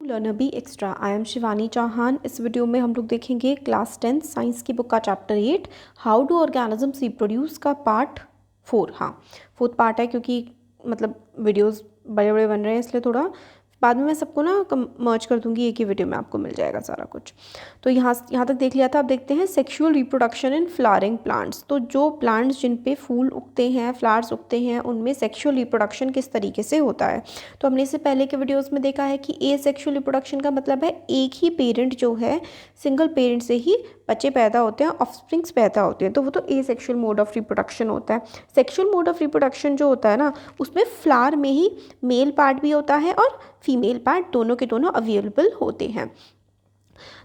Learner be extra. I am Shivani Chauhan. इस video में हम लोग देखेंगे क्लास 10 साइंस की बुक का chapter 8 how do organisms reproduce का पार्ट 4। हाँ, फोर्थ पार्ट है क्योंकि मतलब वीडियोस बड़े बड़े बन रहे हैं, इसलिए थोड़ा बाद में मैं सबको ना मर्ज कर दूंगी, एक ही वीडियो में आपको मिल जाएगा सारा कुछ। तो यहाँ तक देख लिया था। अब देखते हैं sexual reproduction in flowering plants. तो जो प्लांट्स जिन पे फूल उगते हैं, फ्लावर्स उगते हैं, उनमें सेक्सुअल रिप्रोडक्शन किस तरीके से होता है। तो हमने इससे पहले के वीडियोस में देखा है कि ए सेक्सुअल रिप्रोडक्शन का मतलब है एक ही पेरेंट जो है, सिंगल पेरेंट से ही बच्चे पैदा होते हैं, ऑफस्प्रिंग्स पैदा होते हैं, तो वो तो ए सेक्सुअल मोड ऑफ रिप्रोडक्शन होता है। सेक्सुअल मोड ऑफ रिप्रोडक्शन जो होता है ना, उसमें फ्लावर में ही मेल पार्ट भी होता है और फीमेल पार्ट, दोनों के दोनों अवेलेबल होते हैं।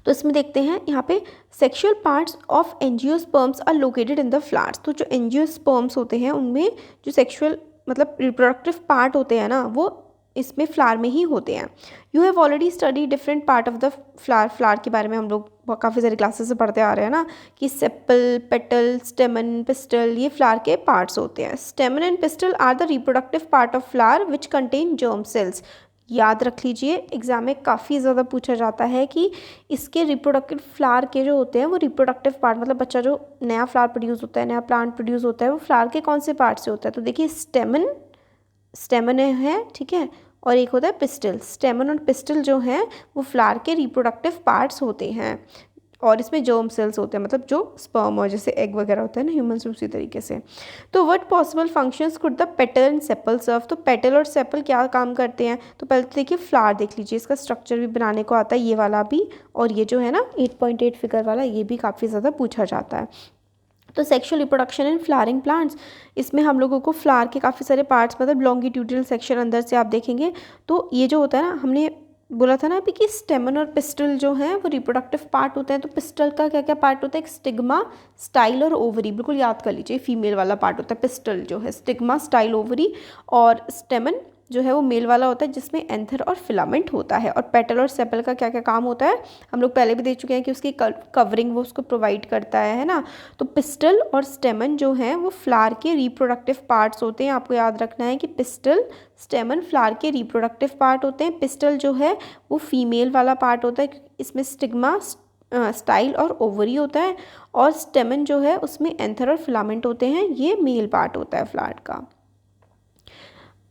तो इसमें देखते हैं यहाँ पे sexual parts of angiosperms are located in the flowers. तो जो एंजियोस्पर्म्स होते हैं उनमें जो सेक्सुअल मतलब रिप्रोडक्टिव पार्ट होते हैं ना, वो इसमें फ्लावर में ही होते हैं। You have already study different part of the flower. Flower के बारे में हम लोग काफ़ी सारी क्लासेस से पढ़ते आ रहे हैं ना, कि सेपल, पेटल, स्टेमन, पिस्टल, ये फ्लावर के पार्ट्स होते हैं। Stamen and pistil are the reproductive part of flower which contain germ cells. याद रख लीजिए, एग्जाम में काफ़ी ज़्यादा पूछा जाता है कि इसके रिप्रोडक्टिव फ्लावर के जो होते हैं वो रिप्रोडक्टिव पार्ट, मतलब बच्चा जो नया फ्लावर प्रोड्यूस होता है, नया प्लांट प्रोड्यूस होता है, वो फ्लावर के कौन से पार्ट से होता है। तो देखिए स्टेमन है, ठीक है, और एक होता है पिस्टल। स्टेमन और पिस्टल जो हैं वो फ्लावर के रिप्रोडक्टिव पार्ट्स होते हैं, और इसमें जर्म सेल्स होते हैं, मतलब जो स्पर्म और जैसे एग वगैरह होता है ना ह्यूमंस में, उसी तरीके से। तो what possible functions could the petal and sepal serve. तो पेटल और सेपल क्या काम करते हैं। तो पहले तो देखिए फ्लावर देख लीजिए, इसका स्ट्रक्चर भी बनाने को आता है, ये वाला भी, और ये जो है ना 8.8 फिगर वाला, ये भी काफ़ी ज़्यादा पूछा जाता है। तो sexual reproduction in flowering plants, इसमें हम लोगों को फ्लावर के काफ़ी सारे पार्ट्स, मतलब लॉन्गिट्यूडिनल सेक्शन अंदर से आप देखेंगे तो ये जो होता है ना, हमने बोला था ना अभी कि स्टेमन और पिस्टल जो हैं वो रिप्रोडक्टिव पार्ट होते हैं। तो पिस्टल का क्या क्या पार्ट होता है, एक स्टिग्मा, स्टाइल और ओवरी, बिल्कुल याद कर लीजिए, फीमेल वाला पार्ट होता है पिस्टल जो है, स्टिग्मा, स्टाइल, ओवरी, और स्टेमन जो है वो मेल वाला होता है जिसमें एंथर और फिलामेंट होता है। और पेटल और सेपल का क्या क्या काम होता है, हम लोग पहले भी देख चुके हैं कि उसकी कवरिंग वो उसको प्रोवाइड करता है ना। तो पिस्टल और स्टेमन जो हैं वो फ्लावर के रिप्रोडक्टिव पार्ट्स होते हैं। आपको याद रखना है कि पिस्टल, स्टेमन फ्लावर के रिप्रोडक्टिव पार्ट होते हैं। पिस्टल जो है वो फीमेल वाला पार्ट होता है, इसमें स्टिग्मा, स्टाइल और ओवरी होता है, और स्टेमन जो है उसमें एंथर और फिलामेंट होते हैं, ये मेल पार्ट होता है फ्लावर का।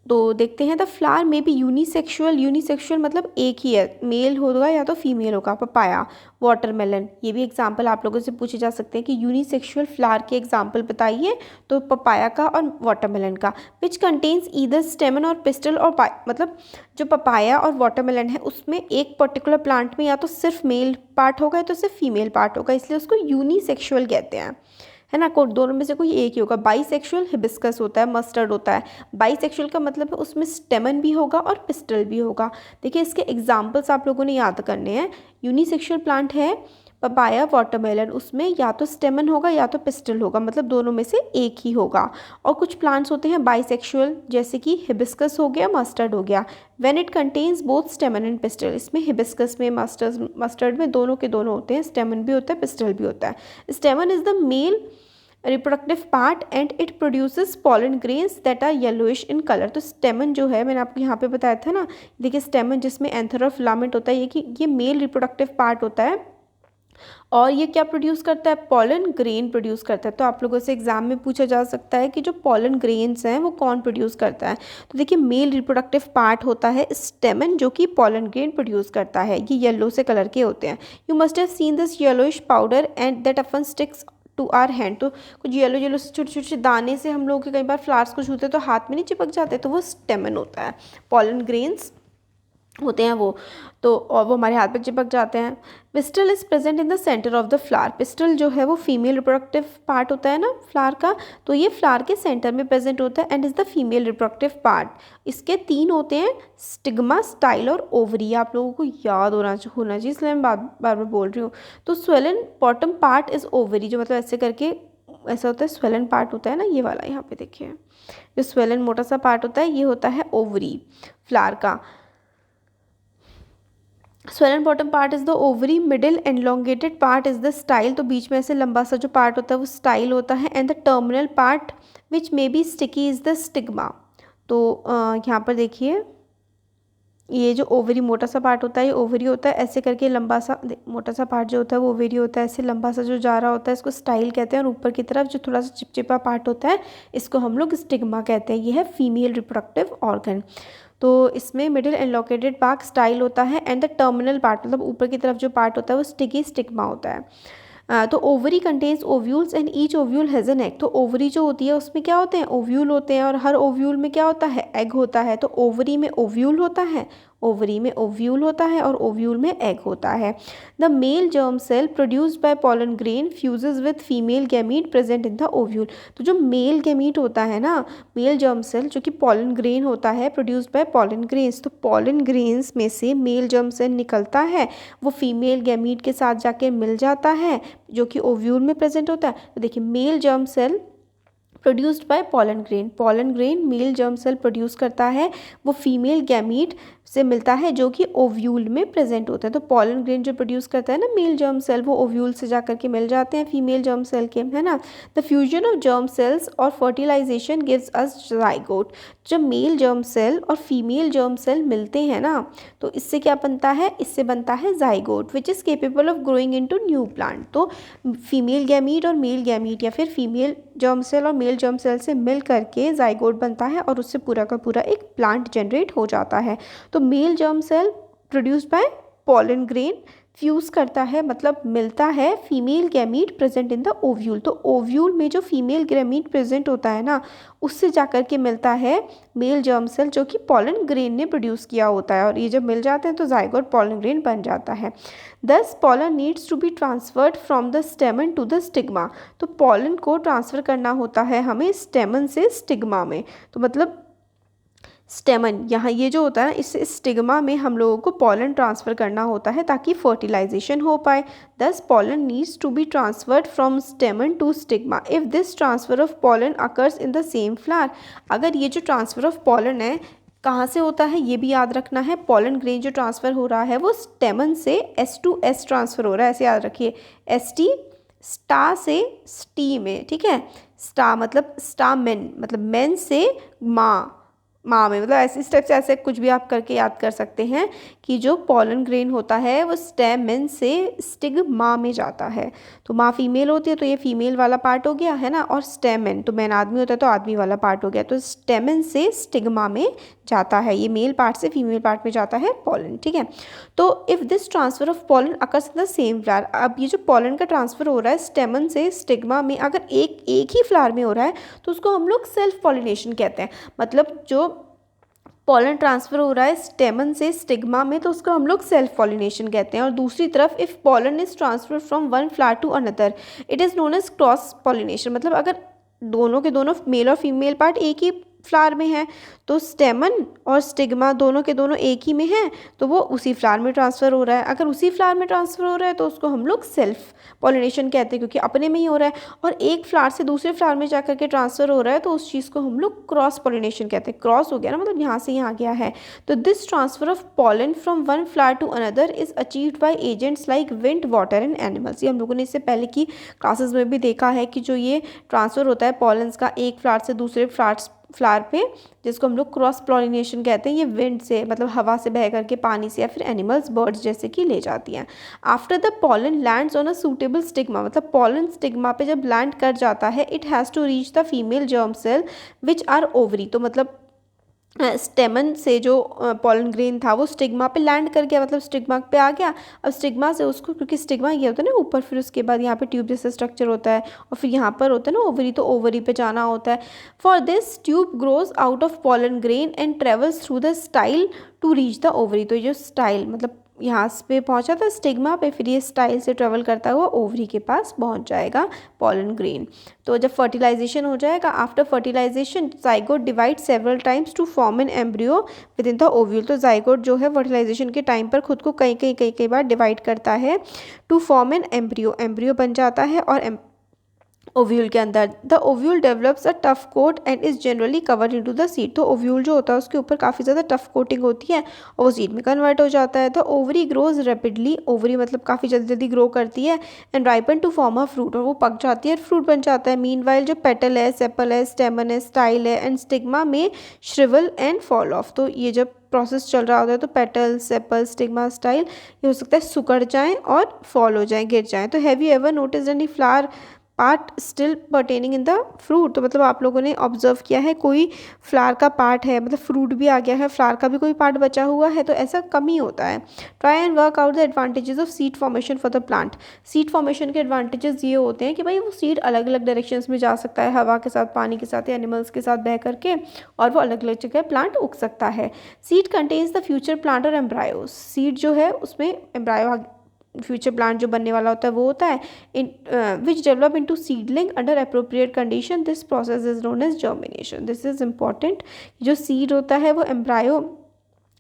तो देखते हैं द फ्लावर में भी यूनिसेक्सुअल। यूनिसेक्सुअल मतलब एक ही है, मेल होगा या तो फीमेल होगा। पपाया, वाटरमेलन, ये भी एग्जाम्पल आप लोगों से पूछे जा सकते हैं कि यूनिसेक्सुअल फ्लावर के एग्जाम्पल बताइए। तो पपाया का और वाटरमेलन का। विच कंटेन्स ईदर स्टेमन और पिस्टल और मतलब जो पपाया और वाटरमेलन है उसमें एक पर्टिकुलर प्लांट में या तो सिर्फ मेल पार्ट होगा या तो सिर्फ फीमेल पार्ट होगा, इसलिए उसको यूनिसेक्सुअल कहते हैं, है ना। दोनों में से कोई एक ही होगा। बाईसेक्सुअल हिबिस्कस होता है, मस्टर्ड होता है। बाईसेक्सुअल का मतलब है उसमें स्टेमन भी होगा और पिस्टल भी होगा। देखिए इसके एग्जाम्पल्स आप लोगों ने याद करने हैं। यूनिसेक्सुअल प्लांट है पपाया, वाटरमेलन, उसमें या तो स्टेमन होगा या तो पिस्टल होगा, मतलब दोनों में से एक ही होगा। और कुछ प्लांट्स होते हैं बाईसेक्सुअल, जैसे कि हिबिस्कस हो गया, मस्टर्ड हो गया। When it contains both स्टेमन and pistol, इसमें हिबिस्कस में, मस्टर्ड में दोनों के दोनों होते हैं, स्टेमन भी होता है, पिस्टल भी होता है। Stamen is the male reproductive part and it produces pollen grains that are yellowish in colour. तो स्टेमन जो है, मैंने आपको यहाँ पे बताया था ना, देखिए स्टेमन जिसमें एंथर और फिलामेंट होता है, ये कि ये मेल रिप्रोडक्टिव पार्ट होता है, और ये क्या प्रोड्यूस करता है, पॉलन ग्रेन प्रोड्यूस करता है। तो आप लोगों से एग्जाम में पूछा जा सकता है कि जो पॉलन ग्रेन्स हैं वो कौन प्रोड्यूस करता है। तो देखिए मेल रिप्रोडक्टिव पार्ट होता है स्टेमन, जो कि पॉलन ग्रेन प्रोड्यूस करता है। ये येलो से कलर के होते हैं। You must have seen this yellowish powder and that often sticks to our hand. तो कुछ येलो येलो से छोटे छोटे दाने से हम लोग कई बार फ्लावर्स को छूते तो हाथ में नहीं चिपक जाते, तो वो स्टेमन होता है, पॉलन ग्रेन्स होते हैं वो, तो और वो हमारे हाथ पे चिपक जाते हैं। Pistil is present in the centre of the flower. Pistol जो है वो फीमेल रिप्रोडक्टिव पार्ट होता है ना फ्लावर का, तो ये फ्लावर के सेंटर में प्रेजेंट होता है and is the female reproductive part. इसके तीन होते हैं, स्टिग्मा, स्टाइल और ओवरी। आप लोगों को याद होना चाहिए, इसलिए मैं बार बार बोल रही हूँ। तो swollen bottom part is ovary, जो मतलब ऐसे करके ऐसा होता है, स्वेलन पार्ट होता है ना ये वाला, यहाँ पे देखिए जो स्वेलन मोटा सा पार्ट होता है ये होता है ओवरी फ्लावर का। Swollen bottom part is the ovary, middle and elongated part is the style. तो बीच में ऐसे लंबा सा जो पार्ट होता है वो स्टाइल होता है, and the terminal part which may be sticky is the stigma. तो यहाँ पर देखिए ये जो ओवरी मोटा सा पार्ट होता है ये ओवरी होता है, ऐसे करके लंबा सा मोटा सा पार्ट जो होता है वो ओवरी होता है, ऐसे लंबा सा जो जा रहा होता है इसको स्टाइल कहते हैं, और ऊपर की तरफ जो थोड़ा सा चिपचिपा पार्ट होता है इसको हम लोग स्टिग्मा कहते हैं। ये है फीमेल रिप्रोडक्टिव ऑर्गन। तो इसमें मिडिल एनलोकेटेड पार्ट स्टाइल होता है एंड द टर्मिनल पार्ट मतलब ऊपर की तरफ जो पार्ट होता है वो स्टिगी स्टिग्मा होता है। तो ovary contains ovules and each ovule has an egg. तो ओवरी जो होती है उसमें क्या होते हैं, ओव्यूल होते हैं, और हर ओव्यूल में क्या होता है, एग होता है। तो ओवरी में ओव्यूल होता है, ओवरी में ओव्यूल होता है, और ओव्यूल में एग होता है। The male germ cell produced by pollen grain fuses with female gamete present in the ovule. तो जो मेल गैमीट होता है ना, मेल जर्म सेल जो कि पॉलन ग्रेन होता है प्रोड्यूस्ड बाय पॉलन ग्रेन्स, तो पॉलन ग्रेन्स में से मेल जर्म सेल निकलता है, वो फीमेल गैमीट के साथ जाके मिल जाता है जो कि ओव्यूल में प्रेजेंट होता है। तो देखिए male germ cell produced by pollen grain male germ cell produce करता है, वो फीमेल गैमीट से मिलता है जो कि ओव्यूल में प्रेजेंट होता है। तो पॉलन ग्रेन जो प्रोड्यूस करता है ना मेल जर्म सेल, वो ओव्यूल से जा करके मिल जाते हैं फीमेल जर्म सेल के, है ना। The fusion of germ cells और फर्टिलाइजेशन गिव्स अस जाइगोट। जब मेल जर्म सेल और फीमेल जर्म सेल मिलते हैं ना तो इससे क्या बनता है, इससे बनता है zygote which is capable of growing into new plant. तो फीमेल गैमीट और मेल गैमीट या फिर फीमेल जर्म सेल और मेल जर्म सेल से मिल करके जाइगोट बनता है और उससे पूरा का पूरा एक प्लांट जनरेट हो जाता है। तो male germ cell produced by pollen grain fuse करता है मतलब मिलता है female gamete present in the ovule. तो ओव्यूल में जो फीमेल गैमीट प्रेजेंट होता है ना उससे जाकर के मिलता है मेल जर्म सेल जो कि पॉलन ग्रेन ने प्रोड्यूस किया होता है, और ये जब मिल जाते हैं तो जाइगोट पॉलन ग्रेन बन जाता है। Thus pollen needs to be transferred from the stamen to the stigma. तो पॉलन को ट्रांसफ़र करना होता है हमें स्टेमन से स्टिग्मा में। तो मतलब स्टेमन यहाँ ये जो होता है ना इससे स्टिग्मा में हम लोगों को पॉलन ट्रांसफ़र करना होता है ताकि फर्टिलाइजेशन हो पाए। Thus pollen needs to be transferred from stamen to stigma if this transfer of pollen occurs in the same flower. अगर ये जो ट्रांसफ़र ऑफ पॉलन है कहाँ से होता है ये भी याद रखना है। पॉलन ग्रेन जो ट्रांसफ़र हो रहा है वो स्टेमन से S to S ट्रांसफ़र हो रहा है, ऐसे याद रखिए। ST स्टा से स्टी में, ठीक है। स्टा मतलब स्टामेन मतलब मेन से माँ में, मतलब ऐसे इस टाइप से ऐसे कुछ भी आप करके याद कर सकते हैं कि जो पॉलन ग्रेन होता है वो स्टेमन से स्टिग्मा में जाता है। तो माँ फीमेल होती है तो ये फीमेल वाला पार्ट हो गया है ना, और स्टेमन तो मैन आदमी होता है तो आदमी वाला पार्ट हो गया। तो स्टेमन से स्टिग्मा में जाता है, ये मेल पार्ट से फीमेल पार्ट में जाता है पॉलन, ठीक है। तो if this transfer of pollen occurs in the same flower, अब ये जो पॉलन का ट्रांसफ़र हो रहा है स्टेमन से स्टिग्मा में अगर एक ही फ्लावर में हो रहा है तो उसको हम लोग सेल्फ पॉलिनेशन कहते हैं। मतलब जो पॉलन ट्रांसफ़र हो रहा है स्टेमन से स्टिग्मा में तो उसको हम लोग सेल्फ पॉलिनेशन कहते हैं। और दूसरी तरफ if pollen is transfer from one flower to another it is known as cross pollination. मतलब अगर दोनों के दोनों मेल और फीमेल पार्ट एक ही फ्लावर में है तो स्टेमन और स्टिग्मा दोनों के दोनों एक ही में हैं तो वो उसी फ्लावर में ट्रांसफ़र हो रहा है। अगर उसी फ्लावर में ट्रांसफ़र हो रहा है तो उसको हम लोग सेल्फ पॉलिनेशन कहते हैं क्योंकि अपने में ही हो रहा है। और एक फ्लावर से दूसरे फ्लावर में जाकर के ट्रांसफ़र हो रहा है तो उस चीज़ को हम लोग क्रॉस पॉलिनेशन कहते हैं। क्रॉस हो गया ना, मतलब यहाँ से यहाँ गया है। तो this transfer of pollen from one flower to another is achieved by agents like wind, water and animals. ये हम लोगों ने इससे पहले की क्लासेस में भी देखा है कि जो ये ट्रांसफ़र होता है पॉलन्स का एक फ्लावर से दूसरे फ्लावर पे, जिसको हम लोग क्रॉस पॉलिनेशन कहते हैं, ये विंड से मतलब हवा से बह करके पानी से या फिर एनिमल्स बर्ड्स जैसे कि ले जाती हैं। After the pollen lands on a suitable stigma, मतलब पॉलन स्टिग्मा पे जब लैंड कर जाता है it has to reach the female germ cell which are ovary. तो मतलब स्टेमन से जो पॉलन ग्रेन था वो स्टिग्मा पे लैंड कर गया, मतलब स्टिग्मा पे आ गया। अब स्टिग्मा से उसको, क्योंकि स्टिग्मा ये होता है ना ऊपर, फिर उसके बाद यहाँ पे ट्यूब जैसा स्ट्रक्चर होता है और फिर यहाँ पर होता है ना ओवरी, तो ओवरी पे जाना होता है। For this tube grows out of pollen grain and travels through the style to reach the ovary. तो ये जो स्टाइल मतलब यहाँ पे पहुँचा था स्टिग्मा पे, फिर ये स्टाइल से ट्रेवल करता हुआ ओवरी के पास पहुँच जाएगा पॉलन ग्रेन। तो जब फर्टिलाइजेशन हो जाएगा, after fertilisation zygote divide several times to form an embryo within the ovule. तो जाइगोट जो है फर्टिलाइजेशन के टाइम पर खुद को कई बार डिवाइड करता है टू फॉर्म एन एम्ब्रियो बन जाता है और ओव्यूल के अंदर। The ovule develops a tough coat and is generally covered into the seed. तो ओव्यूल जो होता है उसके ऊपर काफ़ी ज़्यादा टफ कोटिंग होती है और वो सीड में कन्वर्ट हो जाता है। The ovary grows rapidly, ovary मतलब काफ़ी जल्दी ग्रो करती है, and ripen to form a fruit, और वो पक जाती है, फ्रूट बन जाता है। मीनवाइल जो पेटल है, सेपल है, स्टेमन है, स्टाइल है एंड स्टिग्मा में श्रिवल एंड फॉल ऑफ। तो ये जब प्रोसेस चल रहा होता है तो पेटल्स, सेपल्स, स्टिग्मा, स्टाइल ये हो सकता है सिकुड़ जाएं और फॉल हो जाएं, गिर जाएं। तो have you ever notice any flower part still pertaining in the fruit? तो मतलब आप लोगों ने ऑब्जर्व किया है कोई फ्लावर का पार्ट है, मतलब फ्रूट भी आ गया है, फ्लावर का भी कोई पार्ट बचा हुआ है, तो ऐसा कम ही होता है। Try and work out the advantages of seed formation for the plant. Seed formation के एडवांटेजेस ये होते हैं कि भाई वो सीड अलग अलग डायरेक्शंस में जा सकता है, हवा के साथ, पानी के साथ या एनिमल्स के साथ बह करके, और वो अलग अलग जगह प्लांट उग सकता है। Seed contains the future plant और एम्ब्रायोस। सीड जो है उसमें एम्ब्रायो, फ्यूचर प्लांट जो बनने वाला होता है वो होता है। In which develop into seedling under appropriate condition. This process is known as germination. This is important. जो सीड होता है वो एम्ब्रायो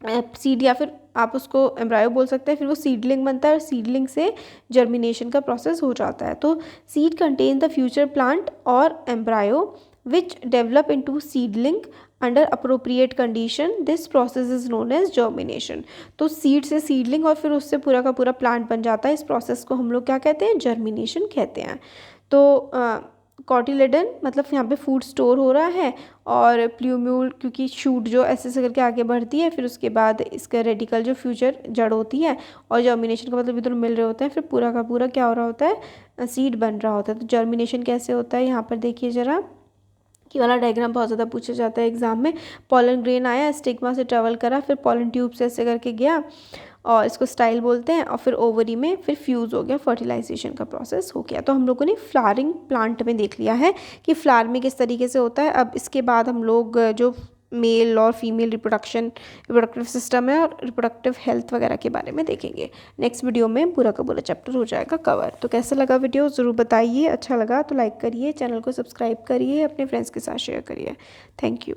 सीड, या फिर आप उसको एम्ब्रायो बोल सकते हैं, फिर वो सीडलिंग बनता है और सीडलिंग से जर्मिनेशन का प्रोसेस हो जाता है। तो seed contain the future plant और embryo which develop into seedling under appropriate condition. This process is known as germination. तो सीड से सीडलिंग और फिर उससे पूरा का पूरा प्लांट बन जाता है। इस प्रोसेस को हम लोग क्या कहते हैं? जर्मिनेशन कहते हैं। तो कॉटिलेडन मतलब यहाँ पे फूड स्टोर हो रहा है, और प्ल्यूम्यूल क्योंकि शूट जो ऐसे ऐसे करके आगे बढ़ती है, फिर उसके बाद इसका रेडिकल जो फ्यूचर जड़ होती है, और जर्मिनेशन का मतलब इधर मिल रहे होते हैं, फिर पूरा का पूरा क्या हो रहा होता है? सीड बन रहा होता है। तो जर्मिनेशन कैसे होता है यहाँ पर देखिए ज़रा, कि वाला डायग्राम बहुत ज़्यादा पूछा जाता है एग्जाम में। पॉलन ग्रेन आया, स्टिग्मा से ट्रेवल करा, फिर पॉलन ट्यूब से ऐसे करके गया, और इसको स्टाइल बोलते हैं, और फिर ओवरी में फिर फ्यूज़ हो गया, फर्टिलाइजेशन का प्रोसेस हो गया। तो हम लोगों ने फ्लावरिंग प्लांट में देख लिया है कि फ्लावर में किस तरीके से होता है। अब इसके बाद हम लोग जो मेल और फीमेल रिप्रोडक्टिव सिस्टम है और रिप्रोडक्टिव हेल्थ वगैरह के बारे में देखेंगे। नेक्स्ट वीडियो में पूरा का पूरा चैप्टर हो जाएगा कवर। तो कैसा लगा वीडियो ज़रूर बताइए, अच्छा लगा तो लाइक करिए, चैनल को सब्सक्राइब करिए, अपने फ्रेंड्स के साथ शेयर करिए। Thank you.